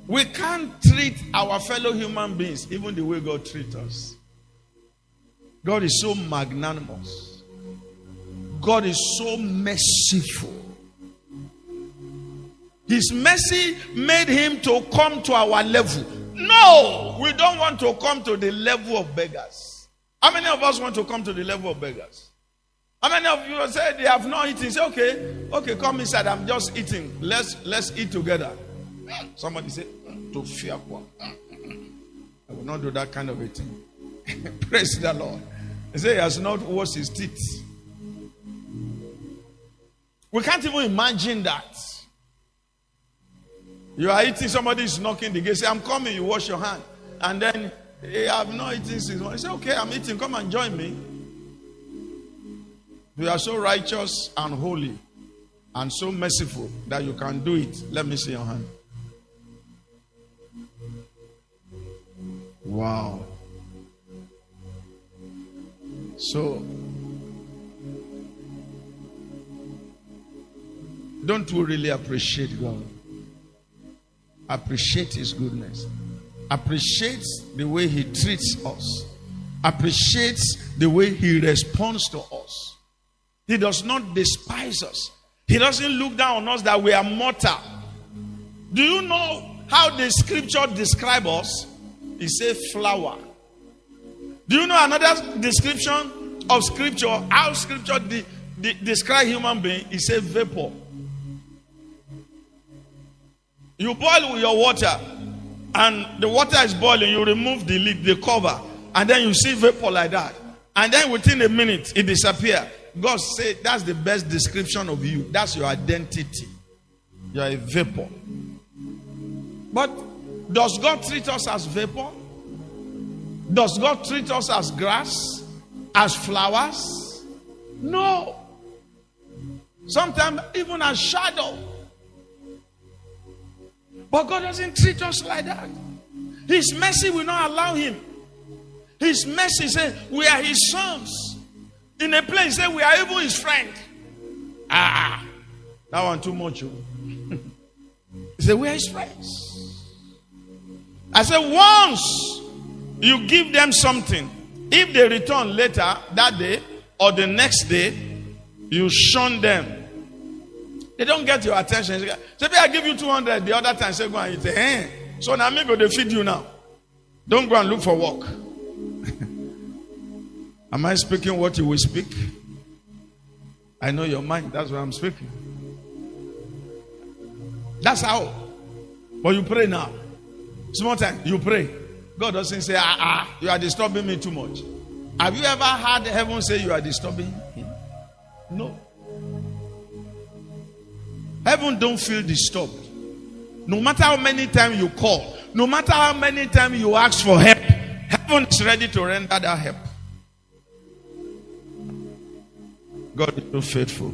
We can't treat our fellow human beings even the way God treats us. God is so magnanimous. God is so merciful. His mercy made him to come to our level. No, we don't want to come to the level of beggars. How many of us want to come to the level of beggars? How many of you say they have not eaten? Say, okay, come inside. I'm just eating. Let's eat together. Somebody say, to fear what? I will not do that kind of eating. Praise the Lord. He said he has not washed his teeth. We can't even imagine that. You are eating, somebody is knocking the gate. Say, I'm coming, you wash your hand. And then, hey, I have not eaten since morning. Say, okay, I'm eating, come and join me. You are so righteous and holy and so merciful that you can do it. Let me see your hand. Wow. So, don't we really appreciate God? Appreciate his goodness. Appreciate the way he treats us. Appreciate the way he responds to us. He does not despise us. He doesn't look down on us that we are mortal. Do you know how the scripture describes us? It says flower. Do you know another description of scripture? How scripture describe human being? It says vapor. You boil with your water, and the water is boiling. You remove the lid, the cover, and then you see vapor like that. And then within a minute, it disappears. God said that's the best description of you. That's your identity. You are a vapor. But does God treat us as vapor? Does God treat us as grass? As flowers? No. Sometimes even as shadow. But God doesn't treat us like that. His mercy will not allow him. His mercy says we are his sons. In a place, say we are even his friend. That one too much. He said we are his friends. I said once you give them something, if they return later that day or the next day, you shun them. They don't get your attention. Say, I give you 200 the other time. Say, go and eat. So now me go to feed you now. Don't go and look for work. Am I speaking what you will speak? I know your mind. That's what I'm speaking. That's how. But you pray now. Small time, you pray. God doesn't say, you are disturbing me too much. Have you ever heard heaven say you are disturbing him? No. Heaven don't feel disturbed. No matter how many times you call, no matter how many times you ask for help, heaven is ready to render that help. God is so faithful.